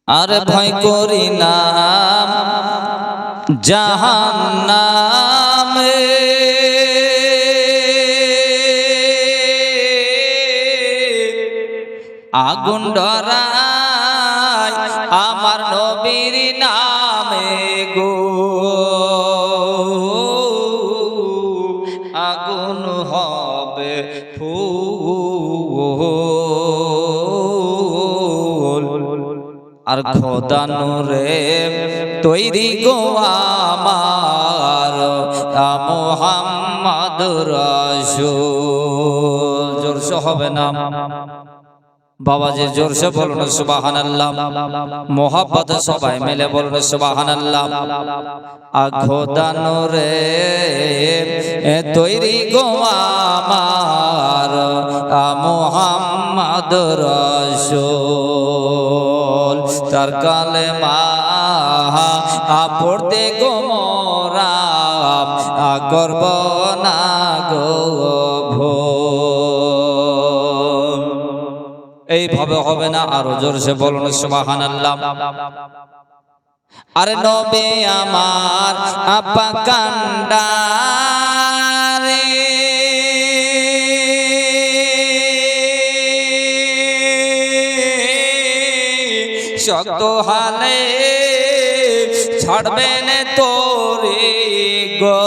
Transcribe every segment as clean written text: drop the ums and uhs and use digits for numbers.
আর ভয় করি না জাহান্নামে, আগুন ডরাই আমার নবীর নামে গো, আগুন হবে ফুল আর খোদা নূরে তৈরি গো আমার মুহাম্মদ রাসূল। জোরসে হবে না বাবাজি, জোরসে বলুন সুবহানাল্লাহ। মোহাব্বত সবাই মিলে বলুন সুবহানাল্লাহ। খোদা নূরে তৈরি গো আমার মুহাম্মদ রাসূল। তার কালেমা পড়তে গো মোরা করব না গো ভুল। এইভাবে হবে না, আরো জোরসে বলুন সুবহানাল্লাহ। আরে নবী আমার আপা কান্ডারে, শক্ত হালে ছাড়বেন তোরে গো,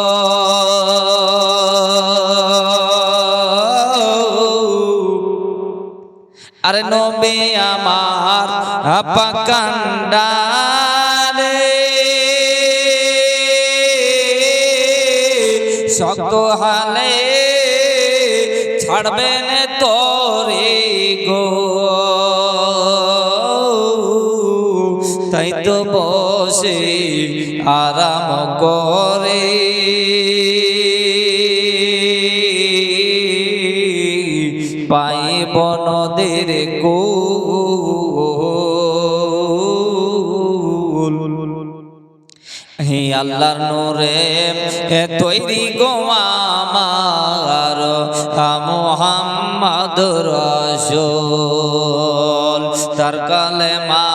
আরে নবী আমার আপা কান্ডারে, শক্ত হালে ছাড়বেন তোরে গো, তাই তো বসে আরাম করে পাইব নদীর কুল। হে আল্লাহর নূরে তৈরি গো আমার মুহাম্মদ রাসূল। তার কালেমা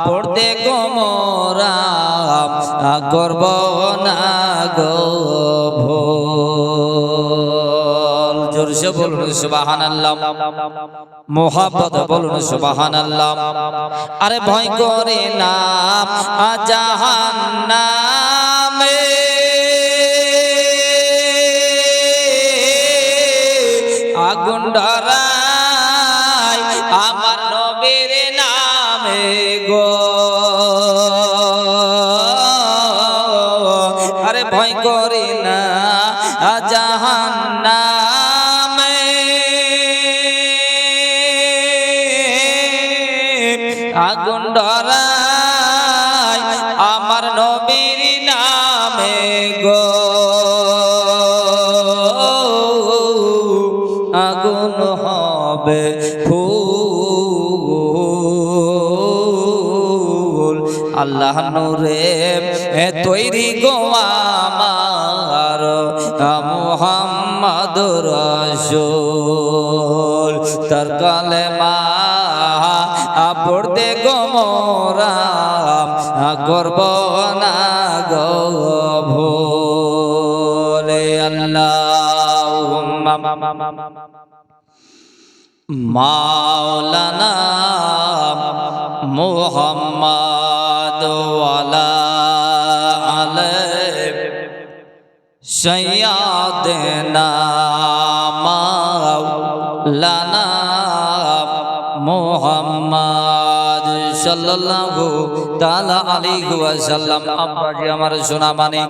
পড়তে গো মোরা করব না গো ভুল। জোরসে বলুন সুবহানাল্লাহ। মোহাব্বত বলুন সুবহানাল্লাহ। আরে ভয় করে না জাহান্নামে, আগুন ডরাই আমার নবীর নামে গো, আরে ভয় করি না জাহান্নামে, আগুন ডরাই আমার নবীর নামে গো, আগুন হবে ফুল। আল্লাহ নূরে তৈরি গো আমার মুহাম্মদ রাসূল। তার কালেমা পড়তে গো মোরা করব না গো ভুল। আল্লাহুম্মা মাওলানা মুহাম্মদ ওয়ালা আলাইহি সাইয়্যিদানা মাওলানা মুহাম্মদ সাল্লাল্লাহু তাআলা আলাইহি ওয়াসাল্লাম। আব্বাজি আমার সোনা মানে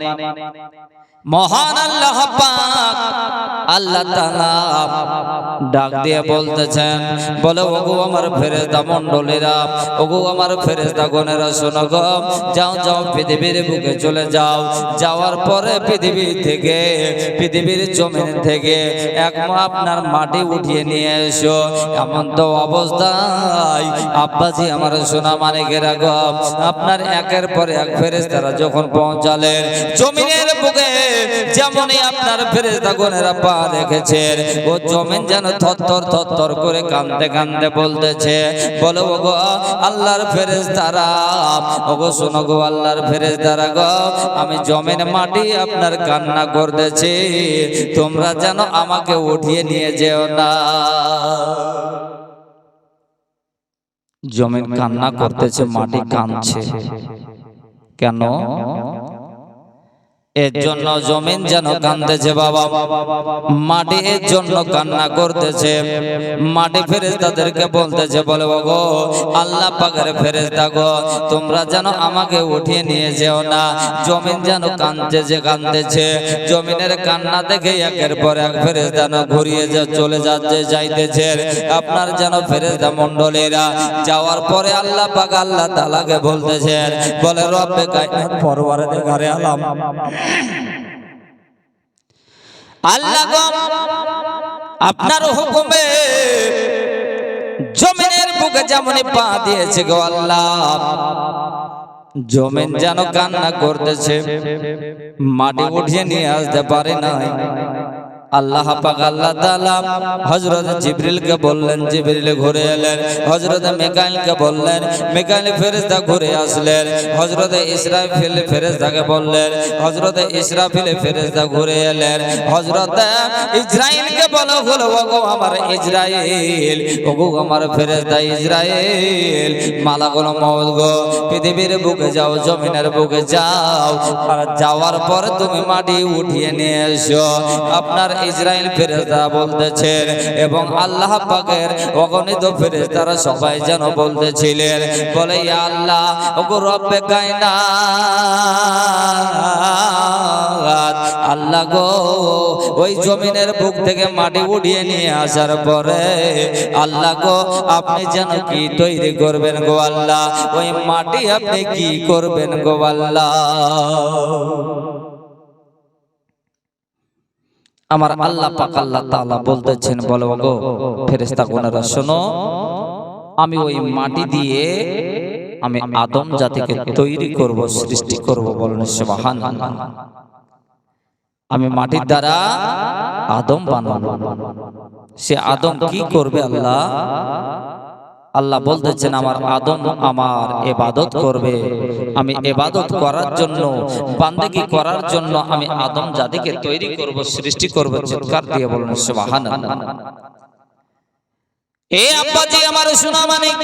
মহান আল্লাহ পাক আল্লাহ তাআলা ডাক দিয়ে বলতেছেন, বলে ওগো আমার ফেরেশতা মণ্ডলীরা, ওগো আমার ফেরেশতা গণেরা, শোনো গো, যাও যাও পৃথিবীর বুকে চলে যাও। যাওয়ার পরে পৃথিবী থেকে, পৃথিবীর জমিন থেকে আপনার মাটি উঠিয়ে নিয়ে এসো। এমন তো অবস্থায় আব্বাজি আমার সোনা মানিকেরা গো, আপনার একের পর এক ফেরেশতারা যখন পৌঁছালেন জমিনের বুকে যেমনই আপনার ফেরেশতাগণেরা পা রেখেছেন, ও জমিন যেন থরথর থরথর করে কাঁদতে কাঁদতে বলতেছে, বলো গো আল্লাহর ফেরেশতারা, ওগো শোনো গো আল্লাহর ফেরেশতারা গো, আমি জমিন মাটি আপনার কান্না করতেছি, তোমরা যেন আমাকে উঠিয়ে নিয়ে যেও না। জমিন কান্না করতেছে, মাটি কাঁদছে, কেন? এর জন্য জমিন যেন কাঁদতেছে বাবা, মাটি এর জন্য কান্না করতেছে। মাটি ফেরেশতাদেরকে বলতেছে, বলে ওগো আল্লাহ পাকের ফেরেশতা গো, তোমরা যেন আমাকে উঠিয়ে নিয়ে যেও না। জমিন যেন কাঁদতেছে কাঁদতেছে, জমিনের কান্না দেখে একের পর এক ফেরেশতা ঘুরিয়ে চলে যাইতেছে। আপনার যেন ফেরেশতা মণ্ডলীরা যাওয়ার পরে আল্লাহ পাক আল্লাহ তাআলাকে বলতেছেন, বলে রব্বে কায়নাত পরওয়ারদিগারে আলম, আল্লাহ গো আপনার হুকুমে জমিনের বুকে যেমনই পা দিয়েছে গো আল্লাহ, জমিন যেন কান্না করতেছে, মাটি উঠিয়ে নিয়ে আসতে পারে না। আল্লাহ পাক আল্লাহ তাআলা হযরত জিবরিলকে বললেন, জিবরিল ঘুরে এলেন। হযরত মিকাইলকে বললেন, মিকাইল ফেরেশতা ঘুরে আসলেন। হযরত ইসরাফিল ফেরেশতাকে বললেন, হযরত ইসরাফিল ফেরেশতা ঘুরে এলেন। হযরত ইসরাইলকে বলা হলো, ওগো আমার ইসরাইল, ওগো আমার ফেরেশতা ইসরাইল, মালাকুল মউত গো, পৃথিবীর বুকে যাও, জমিনের বুকে যাও, আর যাওয়ার পর তুমি মাটি উঠিয়ে নিয়ে এসো। আপনার ইসরাইল ফেরেশতা বলতেছেন এবং আল্লাহ পাকের অগণিত ফেরেশতারা সবাই যেন বলতেছিলেন, বলে ইয়া আল্লাহ, ওগো রব্বে কায়নাত, আল্লাহ গো ওই জমিনের বুক থেকে মাটি উঠিয়ে নিয়ে আসার পরে আল্লাহ গো আপনি যেন কি তৈরি করবেন গো আল্লাহ, ওই মাটি আপনি কি করবেন গো আল্লাহ। আমার আল্লাহ পাক আল্লাহ তাআলা বলতেছেন, বলো গো ফেরেশতাগণেরা শোনো, আমি ওই মাটি দিয়ে আমি আদম জাতিকে তৈরি করব, সৃষ্টি করব, বলেন সুবহানাল্লাহ। আমি মাটির দ্বারা আদম বানাবো, সে আদম কি করবে আল্লাহ? আল্লাহ বলতেছেন, আমার আদম আমার ইবাদত করবে, আমি ইবাদত করার জন্য, বান্দেগি করার জন্য আমি আদম জাতিকে তৈরি করব, সৃষ্টি করব। চিৎকার দিয়ে বলেন সুবহানাল্লাহ। এ আব্বাজি আমার সোনা মানিক,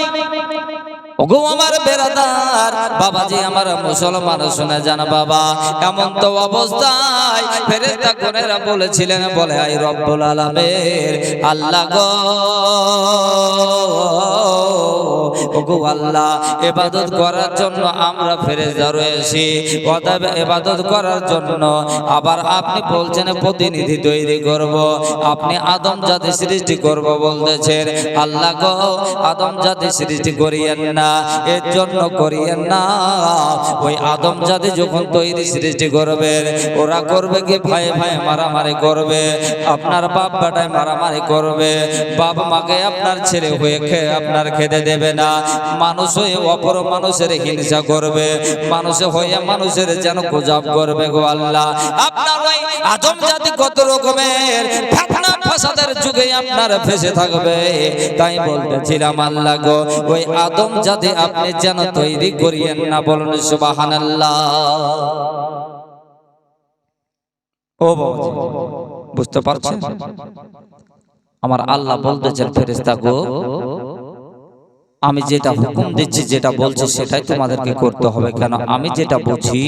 ওগো আমার বেরাদার, বাবাজি আমার মুসলমান শুনে যান বাবা, এমন তো অবস্থায় ফেরেশতাগণেরা বলেছিলেন, বলে আই রব্বুল আলামিন, আল্লাহ গো ওগো আল্লাহ, ইবাদত করার জন্য আমরা ফেরেশতা রয়েছি, অতএব ইবাদত করার জন্য আবার আপনি বলছেন প্রতিনিধি তৈরি করব, আপনি আদম জাতি সৃষ্টি করব বলতেছেন। আল্লাহ গো আদম জাতি সৃষ্টি করিয়েন না, এর জন্য করিয়েন না, ওই আদম জাতি যখন তৈরি সৃষ্টি করবেন, ওরা করবে কি ভাই ভাই মারামারি করবে, আপনার বাপ বেটায় মারামারি করবে, বাপ মাকে আপনার ছেলে হয়ে আপনার খেতে দেবে না, মানুষ হয়ে অপর মানুষের হিংসা করবে, মানুষ হয়ে মানুষের যেন গজব করবে গো আল্লাহ। আপনার ওই আদম জাতি কত রকমের ফিতনা ফাসাদের যুগে আপনার ফেসে থাকবে, তাই বলতেছিলাম আল্লাহ গো ওই আদম জাতি আপনি যেন তৈরি করিয়েন না, বলুন সুবহানাল্লাহ। ও বাবা বুঝতে পারছেন? আমার আল্লাহ বলতেছেন, ফেরেশতা গো আমি যেটা হুকুম দিচ্ছি, যেটা বলছি সেটাই তোমাদেরকে করতে হবে, কেন আমি যেটা বুঝি,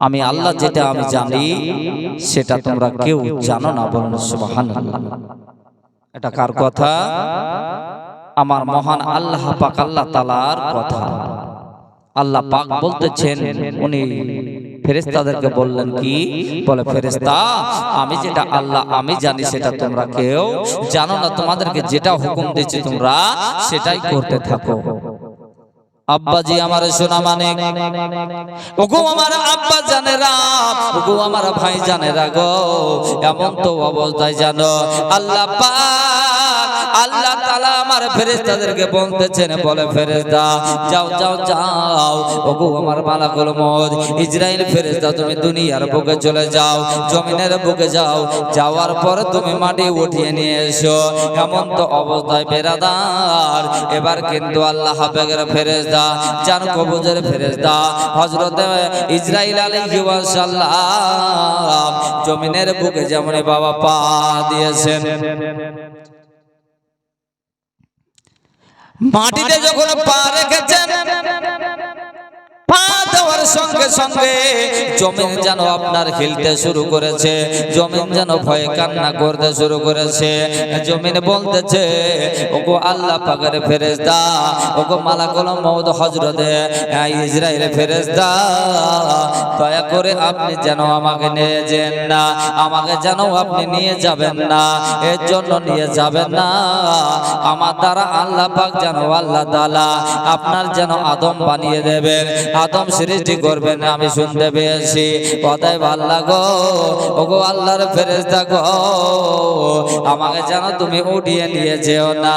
আমি আল্লাহ যেটা আমি জানি সেটা তোমরা কেউ জানো না, বলুন সুবহানাল্লাহ। এটা কার কথা? আমার মহান আল্লাহ পাক আল্লাহ তাআলার কথা। আল্লাহ পাক বলতেছেন, উনি ফেরেশতাদেরকে বললেন কি, বলে ফেরেশতা আমি যেটা আল্লাহ আমি জানি সেটা তোমরা কেউ জানো না, তোমাদেরকে যেটা হুকুম দিচ্ছি তোমরা সেটাই করতে থাকো। আব্বাজি আমার সোনা মানিক, ওগো আমার আব্বা জানেরা, ওগো আমার ভাই জানেরা গো, এমন তো অবস্থায় জানো আল্লাহ পাক আল্লাহ তাআলা আমার ফেরেশতাদেরকে বলতেছেন, বলে ফেরেশতা যাও যাও যাও, ওগো আমার মালাকুল মউত ইসরাইল ফেরেশতা, তুমি দুনিয়ার বুকে চলে যাও, জমিনের বুকে যাও, যাওয়ার পর তুমি মাটি উঠিয়ে নিয়ে এসো। এমন তো অবস্থায় বেরাদার, এবার কিন্তু আল্লাহ পাকের ফেরেশতা জান কবুজের ফেরেশতা হযরত ইসরাইল আলাইহিস সালাম জমিনের বুকে যেমন বাবা পা দিয়েছেন, মাটিতে যখন পা রেখেছেন, পা দেওয়ার সঙ্গে সঙ্গে জমিন যেন আপনার হিলতে শুরু করেছে, জমিন যেন ভয়ে কান্না করতে শুরু করেছে। জমিন বলতেছে, ওগো আল্লাহ পাকের ফেরেশতা, ওগো মালাকুল মউত হযরতে ইসরাইল ফেরেশতা, দয়া করে আপনি যেন আমাকে নিয়ে যান না, আমাকে যেন আপনি নিয়ে যাবেন না, এর জন্য নিয়ে যাবেন না, আমার দ্বারা আল্লাহ পাক যেন আল্লাহ তাআলা আপনার যেন আদম বানিয়ে দেবেন, আদম সৃষ্টি করবেন, আমি শুনতে পেয়েছি। অতএব আল্লাহ গো, ওগো আল্লাহর ফেরেশতা গো, আমাকে যেন তুমি উঠিয়ে নিয়ে যেও না।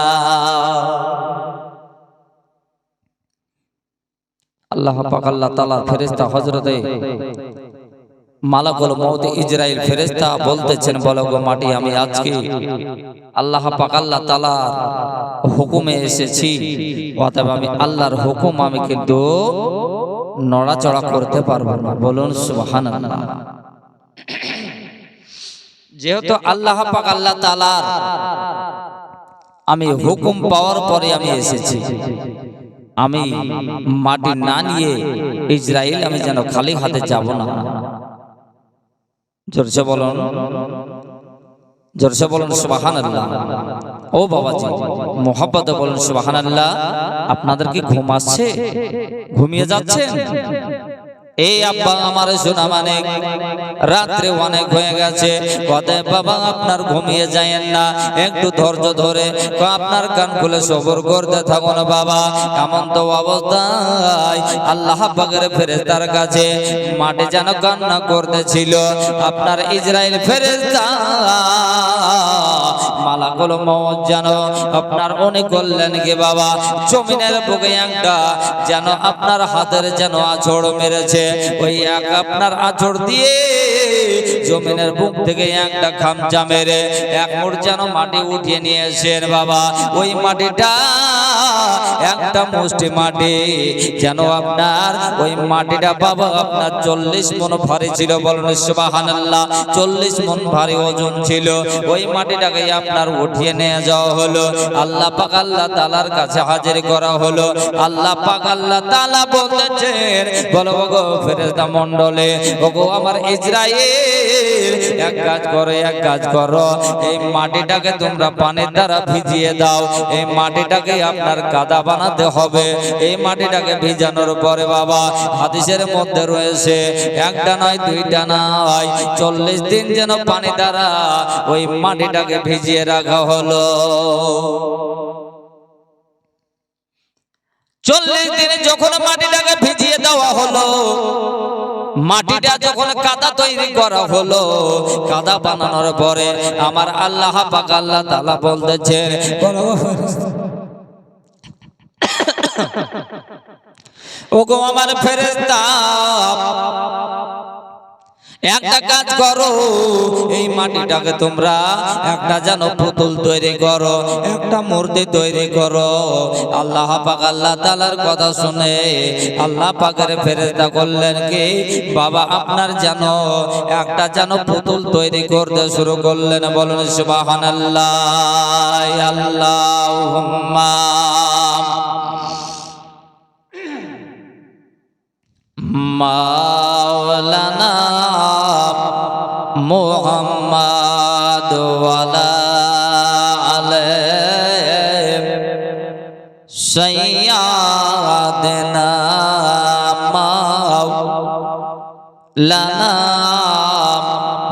আল্লাহ পাক আল্লাহ তাআলার ফেরেশতা হযরতে মালাকুল মউত ইসরাইল ফেরেশতা বলতেছেন, বলো গো মাটি, আমি আজকে আল্লাহ পাক আল্লাহ তাআলার হুকুমে এসেছি, অতএব আমি আল্লাহর হুকুম আমি কিন্তু নড়াচড়া করতে পারবো না। বলুন সুবহানাল্লাহ। যেহেতু আল্লাহ পাক আল্লাহ তাআলার আমি হুকুম পাওয়ার পরে আমি এসেছি, আমি মাটি না নিয়ে ইসরাইল আমি যেন খালি হাতে যাব না। জোরসে বলুন, জোরসে বলুন সুবহানাল্লাহ। ও বাবাজি মোহাব্বতে বলুন সুবহানাল্লাহ। আপনাদের কি ঘুম আসছে? ঘুমিয়ে যাচ্ছেন? এই আব্বা আমার শোনা, মানে রাত্রে অনেক হয়ে গেছে, অতএব বাবা আপনার ঘুমিয়ে যায়েন না, একটু ধৈর্য ধরে আপনার কান খুলে সবর করতে থাকুন বাবা। এমন তো অবস্থায় আল্লাহ পাকের ফেরেশতার কাছে মাটি যেন কান্না করতেছিল, আপনার ইসরাইল ফেরেশতা মালাকুল মউত যেন আপনার উনি করলেন কি বাবা, জমিনের বুকে একটা যেন আপনার হাতের যেন আছড় মেরেছে, ওই এক আপনার আছড় দিয়ে জমিনের বুক থেকে একটা খামচা মেরে এক মুঠ যেন মাটি উঠিয়ে নিয়েছেন বাবা। ওই মাটিটা একটা মুষ্টি মাটি, যেন আপনার ওই মাটিটা বাবা আপনার 40 মণ ভারী ছিল। বলুন সুবহানাল্লাহ। 40 মণ ভারী ওজন ছিল। ওই মাটিটাকে আপনার উঠিয়ে নিয়ে যাওয়া হলো, আল্লাহ পাক আল্লাহ তাআলার কাছে হাজির করা হলো। আল্লাহ পাক আল্লাহ তাআলা বলতেছেন, বলো গো ফেরেশতা মণ্ডলে, ওগো আমার ইসরাইল, এক কাজ করো, এক কাজ করো, এই মাটিটাকে তোমরা পানির দ্বারা ভিজিয়ে দাও, এই মাটিটাকে আপনার কাদা বানাতে হবে। এই মাটিটাকে ভিজানোর পরে বাবা হাদিসের মধ্যে রয়েছে, একটা নয় দুইটা নয় 40 দিন যেন পানি দ্বারা ওই মাটিটাকে ভিজিয়ে রাখা হলো। 40 দিনে যখন মাটিটাকে ভিজিয়ে দেওয়া হলো, মাটিটা যখন কাদা তৈরি করা হলো, কাদা বানানোর পরে আমার আল্লাহ পাক আল্লাহ তাআলা বলতেছেন, ওগো আমার ফেরেশতা, একটা কাজ করো, এই মাটিটাকে তোমরা একটা যেন পুতুল তৈরি করো, একটা মূর্তি তৈরি করো। আল্লাহ পাক আল্লাহ তাআলার কথা শুনে আল্লাহ পাকের ফেরেশতা করলেন কি বাবা, আপনার যেন একটা যেন পুতুল তৈরি করতে শুরু করলেন। বলুন সুবহানাল্লাহ। আল্লাহুম্মা মাওলানা মুহাম্মাদ ওয়ালা আলাইহি সাইয়্যিদানা মাওলানা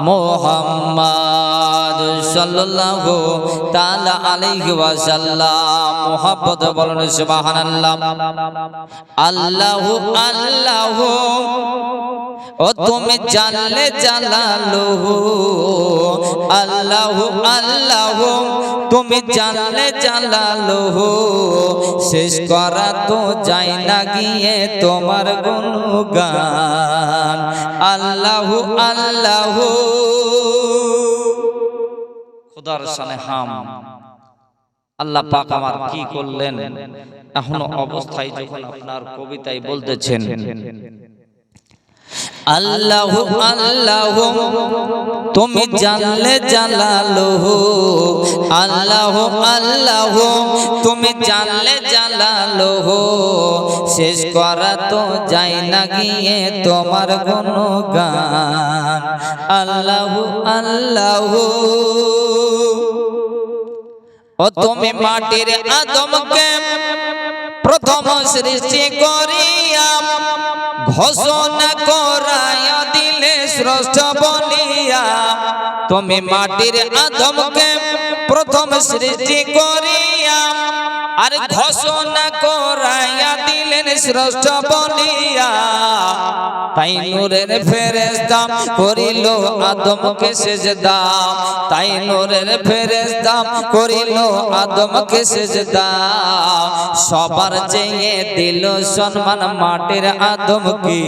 মুহাম্মাদ সাল্লাল্লাহু তাআলা আলাইহি ওয়াসাল্লাম। মোহাব্বত বলেন সুবহানাল্লাহ। আল্লাহু আল্লাহু ও তুমি জানলে জালালুহু, আল্লাহু আল্লাহু তুমি জানলে জালালুহু, শেষ করা তো যায় না গিয়ে তোমার গুণগান। আল্লাহু আল্লাহু খোদার শানে হাম। আল্লাহ পাক আমার কি করলেন এখনো অবস্থায় যখন আপনার কবিতায় বলতেছেন আল্লাহু আল্লাহু তুমি জানলে জালালুহু, আল্লাহু আল্লাহু তুমি জানলে জালালুহু, শেষ করা তো যায় না গিয়ে তোমার গুণগান। আল্লাহু আল্লাহু ও তুমি মাটির আদমকে প্রথম সৃষ্টি করিয়া ঘোষণা করাইয়া দিলে শ্রেষ্ঠ বলিয়া। তুমি মাটির আদমকে প্রথম সৃষ্টি করিয়া আর ঘোষণা করাইয়া দিলেন শ্রেষ্ঠ বলিয়া। তাই নূরের ফেরেশতা করিল আদমকে সেজদা, তাই নূরের ফেরেশতা করিল আদমকে সেজদা। সবার চেয়ে দিল সম্মান মাটির আদমকে।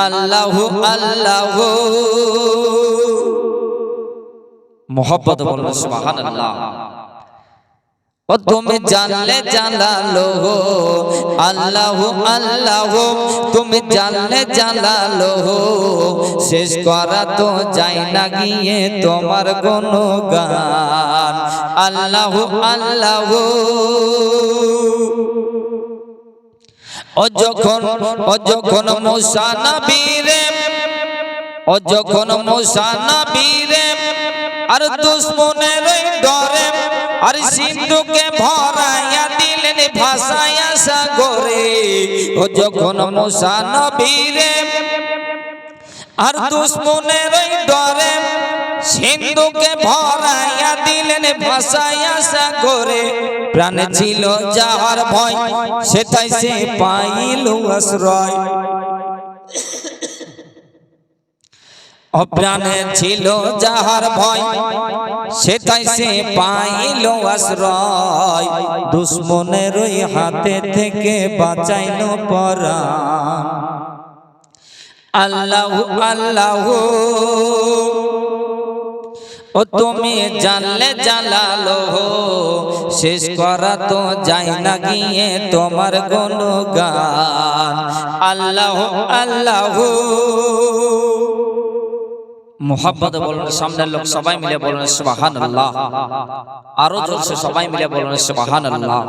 আল্লাহু আল্লাহু মোহাব্বত বলুন সুবহানাল্লাহ। ও তুমি জানলে জালালুহু, আল্লাহু আল্লাহু তুমি জানলে জালালুহু, শেষ করা তো যায় না গিয়ে তোমার গুণগান। আল্লাহু আল্লাহু ও যখন মূসা নবীরে, ও যখন মূসা নবীরে আর দুশমনের ডরে আর সিন্ধুকে ভরাইয়া দিলেন ভাসাইয়া সাগরে। ও যখন মূসা নবীরে আর দুশমনের ডরে সিন্ধুকে ভরাইয়া দিলেন ভাসাইয়া সাগরে। প্রাণ ছিল যাহার ভয় সেটাই সে পাইল আশ্রয়। প্রাণে ছিল যাহার ভয় সেটাই সে পাইল আশ্রয়। দুশমনের ওই হাতে থেকে বাঁচাইল পরাণ। আল্লাহু আল্লাহু ও তুমি জানলে জালালুহু, শেষ করা তো যায় না গিয়ে তোমার গুণগান। আল্লাহু আল্লাহু মোহাব্বত বলুন সামনের লোক সবাই মিলে বলুন সুবহানাল্লাহ। আরো জোরসে সবাই মিলে বলুন সুবহানাল্লাহ।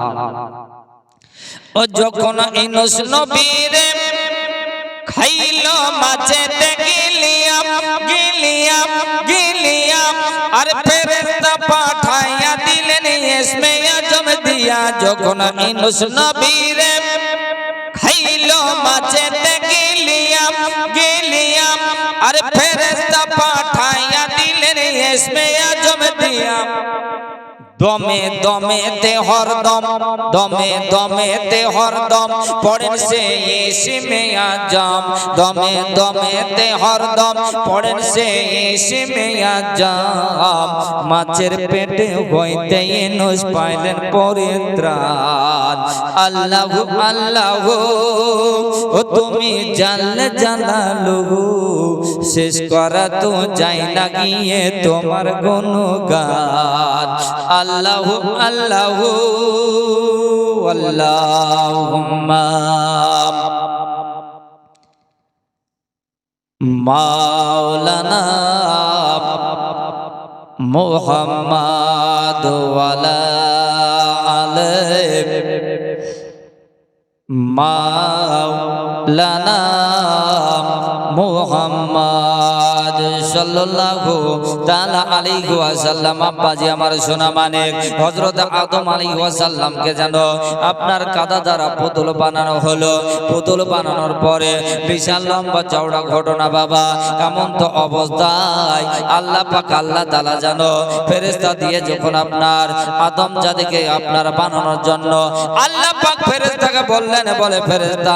ও যখন ইউনূস নবীরে খাইল মাছেতে গিলিয়া গিলিয়া গিলিয়া আর ফেরেশতা পাঠাইয়া দিলেন ইসমে আজম দিয়া। যখন ইউনূস নবীরে খাইল মাছেতে গিলিয়া গিলিয়া আর ফেরেশতা পাঠাইয়া দিলেন ইসমে আজম দিয়া। দমে দমেতে হরদম, দমে দমেতে হরদম পড়েন সে ইসমে আজম। দমে দমেতে হরদম পড়েন সে ইসমে আজম। মাছের পেটে হইতে ইউনূস পাইলেন পরিত্রাণ। আল্লাহু আল্লাহু ও তুমি জানলে জালালুহু, শেষ করা তো যায় না গিয়ে তোমার গুণগান। আল্লাহু আল্লাহু আল্লাহুম্মা মাওলানা মুহাম্মাদ ওয়ালা আলাইহি মাওলানা মুহাম্মাদ মোহাম্মদ সাল্লাল্লাহু তাআলা আলাইহি ওয়াসাল্লাম আব্বাজি আমার সোনা মানিক হযরত আদম আলাইহিস সালামকে যেন আপনার কাদা দ্বারা পুতুল বানানো হলো। পুতুল বানানোর পরে বিশাল লম্বা চওড়া ঘটনা বাবা। এমন তো অবস্থায় আল্লাহ পাক আল্লাহ তাআলা যেন ফেরেশতা দিয়ে যখন আপনার আদম জাতিকে আপনার বানানোর জন্য আল্লাহ পাক ফেরেশতাকে বললেন, বলে ফেরেশতা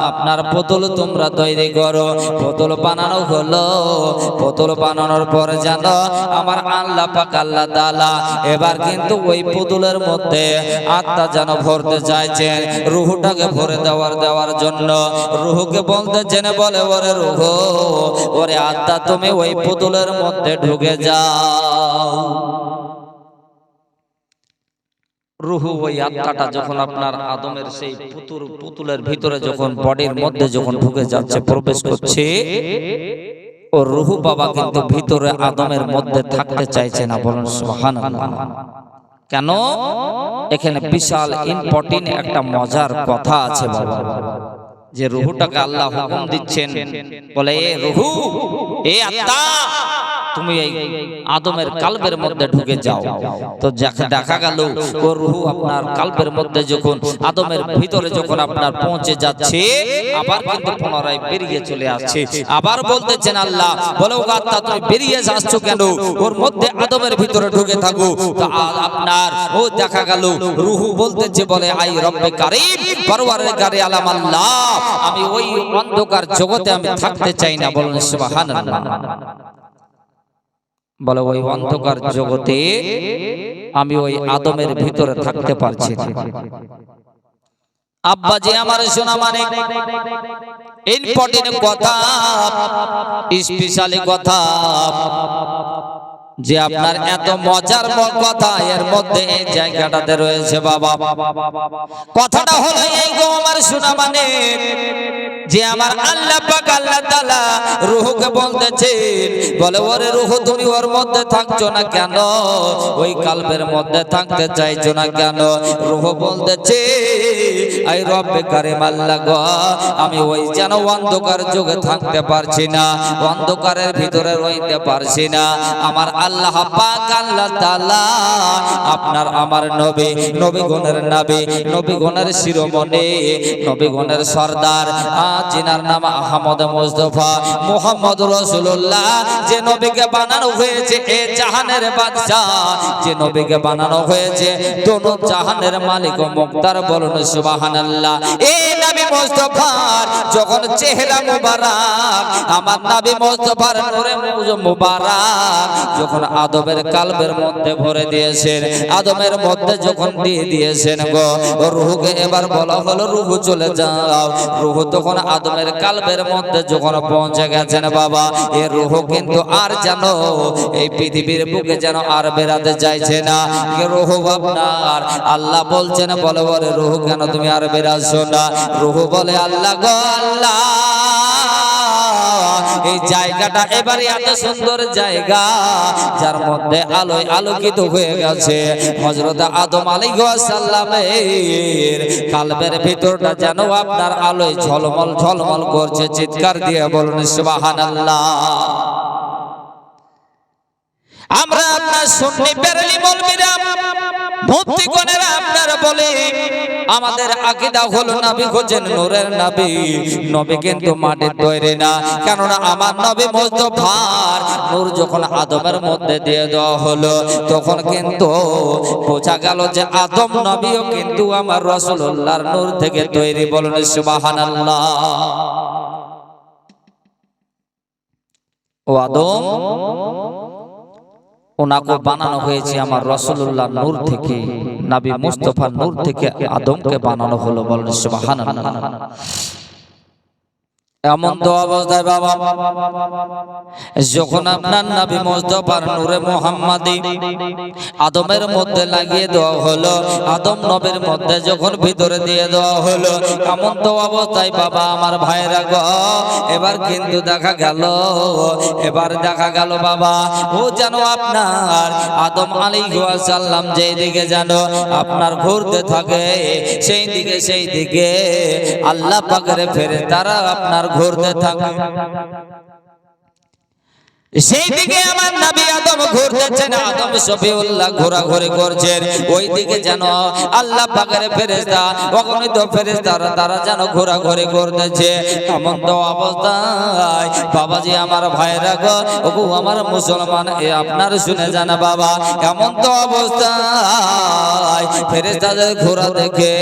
আপনার পুতুল তোমরা তৈরি করো। পুতুল বানানো হলো। পুতুল বানানোর পরে যেন আমার আল্লাহ পাক আল্লাহ তাআলা এবার কিন্তু ওই পুতুলের মধ্যে আত্মা যেন ভরতে চাইছেন, রূহটাকে ভরে দেওয়ার জন্য রূহকে বলতেছেন, বলে ওরে রূহ, ওরে আত্মা তুমি ওই পুতুলের মধ্যে ঢুকে যাও। রূহ ওই আত্মাটা যখন আপনার আদমের সেই পুতুলের ভিতরে যখন বডির মধ্যে যখন ঢুকে যাচ্ছে, প্রবেশ করছে, ও রূহ বাবা কিন্তু ভিতরে আদমের মধ্যে থাকতে চাইছে না। বলুন সুবহানাল্লাহ। কেন? এখানে বিশাল ইম্পর্টেন্ট একটা মজার কথা আছে বাবা, যে রূহটাকে আল্লাহ হুকুম দিচ্ছেন, বলে এ রূহ, এ আত্মা তুমি এই আদমের কালবের মধ্যে ঢুকে যাও। তো দেখা গেল ও রূহ আপনার কালবের মধ্যে যখন আদমের ভিতরে যখন আপনার পৌঁছে যাচ্ছে, আবার কিন্তু পুনরায় বেরিয়ে চলে আসছে। আবার বলতেছেন আল্লাহ, বলে ও আত্মা তুমি বেরিয়ে যাচ্ছ কেন? ওর মধ্যে আদমের ভিতরে ঢুকে থাকো। তো আপনার ও দেখা গেল রূহ বলতেছে, বলে আই রব্বে কারীম, পরওয়ারগারে আলাম আল্লাহ, আমি ওই অন্ধকার জগতে আমি থাকতে চাই না। বলেন সুবহানাল্লাহ। বলে ওই অন্ধকার জগতে আমি ওই আদমের ভিতরে থাকতে পারছি না। আব্বাজি আমার সোনা মানিক, ইম্পর্টেন্ট কথা, স্পেশালি কথা, যে আপনার এত মজার কথা এর মধ্যে এই জায়গাটাতে রয়েছে বাবা। কথাটা হলো এই গো আমার সোনা মানিক, যে আমার আল্লাহ পাক আল্লাহ তাআলা রূহকে বলতেছেন, বলে ওরে রূহ তুমি ওর মধ্যে থাকছো না কেন? ওই কালবের মধ্যে থাকতে চাইছো না কেন? রূহ বলতেছে, আই রব্বে কারীম আল্লাহ গো, আমি ওই যেন অন্ধকার যুগে থাকতে পারছি না, অন্ধকারের ভিতরে রইতে পারছি না। আমার আল্লাহ পাক আল্লাহ তাআলা আপনার আমার নবী, নবীগণের নবী, নবীগণের শিরোমণি, নবীগণের সর্দার, जिनार नाम अहमद मुस्तफा मुहम्मद रसूलुल्लाह, जे नबी के बानानो হয়েছে এ জাহানের বাদশা, যে নবীকে বানানো হয়েছে दोनों জাহানের মালিক ও মুক্তার। বলুন সুবহানাল্লাহ। এই নবী মুস্তফার যখন চেহারা মুবারক, আমার নবী মুস্তফার নূরে মুবারক যখন আদমের কালবের মধ্যে ভরে দিয়েছেন, আদমের মধ্যে যখন দিয়ে দিয়েছেন গো রূহকে, এবার বলা হলো রূহ চলে যাও। রূহ তখন আদমের কালবের মধ্যে যখন পৌঁছে গেছেন বাবা, এ রূহ কিন্তু আর যেন এই পৃথিবীর বুকে যেন আর বেরাতে চাইছে না। রূহ আপনার আল্লাহ বলছেন, বলে বলে রূহ কেন তুমি আর বেরাচ্ছো না? রূহ বলে আল্লাহ গো আল্লাহ, এই জায়গাটা এবারে এত সুন্দর জায়গা, যার মধ্যে আলোয় আলোকিত হয়ে গেছে। হযরত আদম আলাইহিস সালামের কালবের ভিতরটা যেন আপনার আলোয় ঝলমল ঝলমল করছে। চিৎকার দিয়ে বলুন সুবহানাল্লাহ। আমরা আপনার সুন্নি বেরেলি মৌলবীরা মুফতিগণেরা আপনার বলে, আমাদের আকীদা হলো নবী হচ্ছেন নূরের নবী, নবী কিন্তু মাটির তৈরি না। কেননা আমার নবী মুস্তাফার নূর যখন আদমের মধ্যে দিয়ে দেওয়া হলো, তখন কিন্তু বোঝা গেল যে আদম নবীও কিন্তু আমার রাসূলুল্লাহর নূর থেকে তৈরি। বলুন সুবহানাল্লাহ। ও আদম, ওনাকে বানানো হয়েছে আমার রাসূলুল্লাহর নূর থেকে, নবী মুস্তাফার নূর থেকে আদমকে বানানো হলো। বলেন সুবহানাল্লাহ। এমন তো অবস্থায় বাবা, যখন আপনার নবী মুস্তাফার নূরে মুহাম্মাদি আদমের মধ্যে লাগিয়ে দেওয়া হলো, আদম নবীর মধ্যে যখন ভিতরে দিয়ে দেওয়া হলো, এমন তো অবস্থায় বাবা আমার ভাইরা গো, এবার কিন্তু দেখা গেল বাবা, ও যেন আপনার আদম আলাইহিস সালাম যেই দিকে যেন আপনার ঘুরতে থাকে, সেই দিকে আল্লাহ পাকের ফেরেশতারা আপনার ঘুরতে থাকে। সেই দিকে আমার নবী আদম ঘুরতেছেন, আদম সফিউল্লাহ ঘোরাঘুরি করছেন। ওই দিকে যেন আল্লাহ পাকের ফেরেশতা, অগণিত ফেরেশতারা তারা যেন ঘোরাঘুরি করতেছে। এমন তো অবস্থায় বাবাজি আমার ভাইরা গো, ওগো আমার মুসলমান, এ আপনার শুনে যান বাবা, এমন তো অবস্থায় ফেরেশতাদের ঘোরা দেখে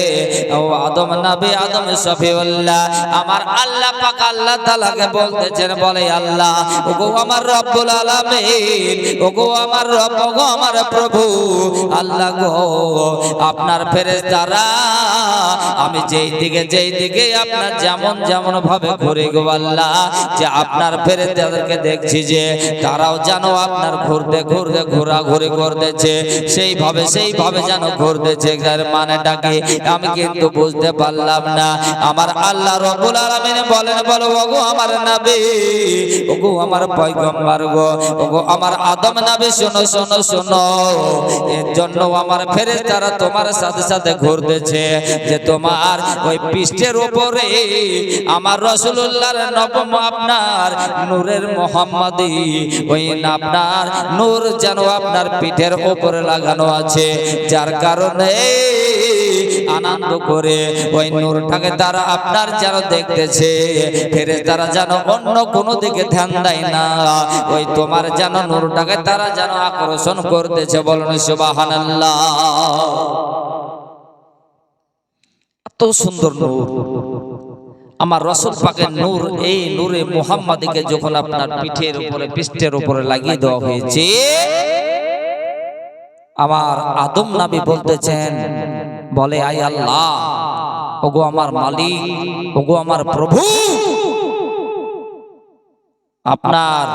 ও আদম নবী আদম সফিউল্লাহ আমার আল্লাহ পাক আল্লাহ তাআলাকে বলতেছেন, বলে আল্লাহ ওগো আমার রব্বুল আলামিন, ওগো আমার রব, ওগো আমার প্রভু আল্লাহ গো, আপনার ফেরেশতারা আমি যেই দিকে আপনার যেমন যেমন ভাবে ঘুরে গো আল্লাহ, যে আপনার ফেরেশতাদেরকে দেখছি যে তারাও যেন আপনার ঘুরতে ঘুরতে ঘোরাঘুরি করতেছে, সেইভাবে যেন ঘুরতেছে। এর মানেটা কি আমি কিন্তু বুঝতে পারলাম না। আমার আল্লাহ রব্বুল আলামিন বলেন, বলো ওগো আমার নবী, ওগো আমার পয়গম্বর গো, ওগো আমার আদম নবী, শোনো শোনো শোনো, এর জন্য আমার ফেরেশতারা তোমার সাথে সাথে ঘুরতেছে যে তোমার ওই পৃষ্ঠের উপরে আমার রাসূলুল্লাহর নবম আপনার নূরের মুহাম্মাদি ওই আপনার নূর যেন আপনার পিঠের উপরে লাগানো আছে, যার কারণে আনন্দ করে ওই নূরটাকে তারা আপনার যেন দেখতেছে। ফেরেশতারা যেন অন্য কোনো দিকে ধ্যান দেয় না, ওই তোমার যেন নূরটাকে তারা যেন আকর্ষণ করতেছে। বলুন সুবহানাল্লাহ। এত সুন্দর নূর আমার রাসূল পাকের নূর, এই নূরে মুহাম্মাদিকে যখন আপনার পিঠের উপরে পৃষ্ঠের উপরে লাগিয়ে দেওয়া হয়েছে, আমার আদম নবী বলতেছেন, বলে আয় আল্লাহ, ওগো আমার মালিক, ওগো আমার প্রভু, আপনার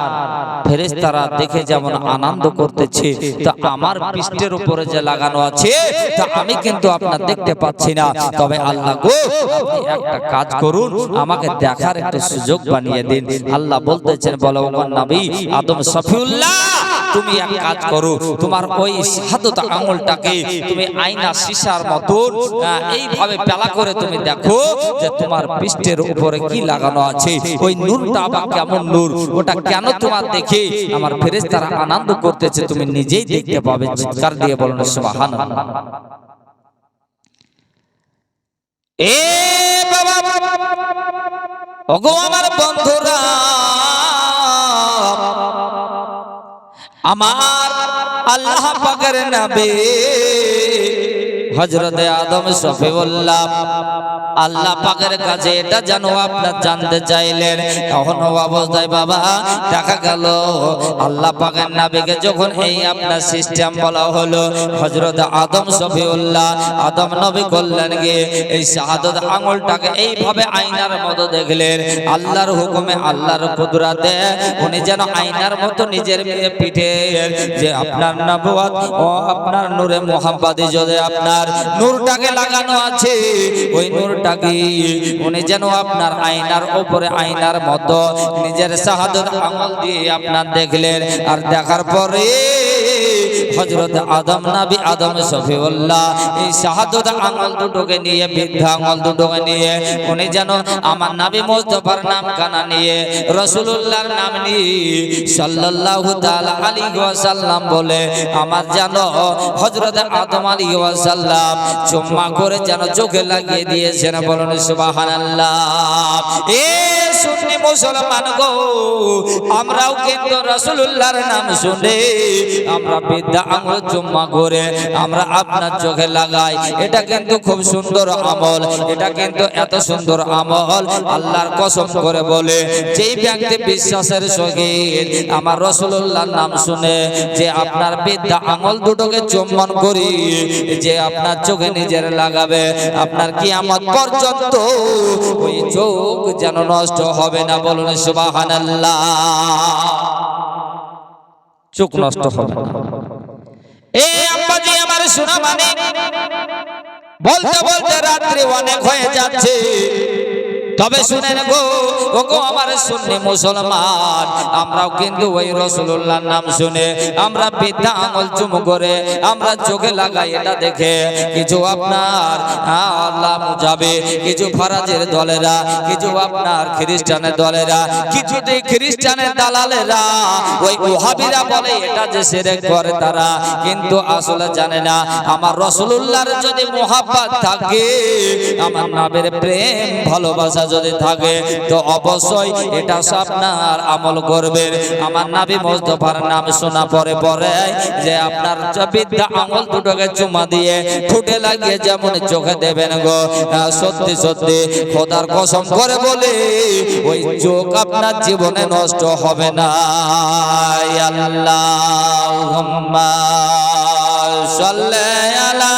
ফেরেশতারা দেখে যেমন আনন্দ করতেছে, তা আমার পৃষ্ঠের উপরে যে লাগানো আছে তা আমি কিন্তু আপনার দেখতে পাচ্ছি না। তবে আল্লাহ গো, আপনি একটা কাজ করুন, আমাকে দেখার একটা সুযোগ বানিয়ে দিন। আল্লাহ বলতেছেন, বলো ওগো নবী আদম সফিউল্লাহ, তুমি এক কাজ করো, তোমার ওই শাহাদাত আঙ্গুলটাকে তুমি আয়না সীসার মতন এইভাবে পেলা করে তুমি দেখো যে তোমার পৃষ্ঠের উপরে কি লাগানো আছে, ওই নূরটা আবার কেমন নূর, ওটা কেন তোমার দেখে আমার ফেরেশতারা আনন্দ করতেছে, তুমি নিজেই দেখতে পাবে। চিৎকার দিয়ে বলুন সুবহানাল্লাহ। এ বাবা, ওগো আমার বন্ধুরা, আমার আল্লাহ পাকের নবী হযরত আদম সফিউল্লাহ আল্লাহ পাকের কাছে এটা জানো আপনার জানতে চাইলেন। তখন অবস্থায় বাবা দেখা গেল আল্লাহ পাকের নবীকে যখন এই আপনার সিস্টেম বলা হলো, হযরত আদম সফিউল্লাহ আদম নবী করলেন গিয়ে এই শাহাদাত আঙ্গুলটাকে এইভাবে আয়নার মতো দেখলেন। আল্লাহর হুকুমে, আল্লাহর কুদরতে উনি যেন আয়নার মতো নিজের পিঠে যে আপনার নবুয়ত ও আপনার নূরে মুহাম্মাদি যদি আপনার নূরটাকে লাগানো আছে, ওই নূরটাকে উনি যেন আপনার আয়নার উপরে আয়নার মতো নিজের শাহাদাত আঙ্গুল দিয়ে আপনার দেখলেন। আর দেখার পরে হযরত আদম নবী আদম সফিউল্লাহ এই শাহাদাত আঙ্গুল দুটোকে নিয়ে, বৃদ্ধা আঙ্গুল দুটোকে নিয়ে উনি যেন আমার নবী মুস্তাফার নাম কানা নিয়ে, রাসূলুল্লাহর নাম নিয়ে সাল্লাল্লাহু তাআলা আলাইহি ওয়াসাল্লাম বলে আমার যেন হযরত আদম আলাইহি ওয়াসাল্লাম চুম্মা করে যেন চোখে লাগিয়ে দিয়েছেন। বলুন সুবহানাল্লাহ। এ সুন্নি মুসলমান গো, আমরাও কিন্তু রাসূলুল্লাহর নাম শুনে আমরা বৃদ্ধা আঙ্গুল চুম্মা করে আমরা আপনার চোখে লাগাই। এটা কিন্তু খুব সুন্দর আমল, এটা কিন্তু এত সুন্দর আমল আল্লাহর কসম করে বলে যেই ব্যক্তি বিশ্বাসের সহিত আমার রাসূলুল্লাহর নাম শুনে যে আপনার বৃদ্ধা আঙ্গুল দুটোকে চুম্বন করি যে আপনার চোখে নিজের লাগাবে, আপনার কিয়ামত পর্যন্ত ওই চোখ যেন নষ্ট হবে না। বলুন সুবহানাল্লাহ। চোখ নষ্ট হবে না। এই আম্মাজি আমার শোনা মানে বলতে বলতে রাত্রি অনেক হয়ে যাচ্ছে, তবে শুনেন গো, ও গো আমার সুন্নি মুসলমান, আমরাও কিন্তু ওই রাসূলুল্লাহর নাম শুনে আমরা বিদ্যা আঙুল চুমু করে আমরা চোখে লাগাই, এটা দেখে কিছু আপনার আল্লাহ মুজাবে, কিছু ফারাজের দলেরা, কিছু আপনার খ্রিস্টানের দলেরা, কিছু খ্রিস্টানের দালালেরা, ওই ওহাবিরা বলে এটা যে শিরক করে তারা, কিন্তু আসলে জানে না আমার রাসূলুল্লাহর যদি মুহাব্বত থাকে, আমার নবীর প্রেম ভালোবাসা যদি থাকে, তো অবশ্যই এটা আপনার আমল করবেন। আমার নবী মুস্তাফার নাম শোনা পরে পরে যে আপনার বিদ্যা আঙুল দুটোকে চুমা দিয়ে ঠোঁটে লাগিয়ে যেমন চোখে দেবেন গো, সত্যি সত্যি খোদার কসম করে বলে ওই চোখ আপনার জীবনে নষ্ট হবে না। আল্লাহুম্মা সাল্লি আলা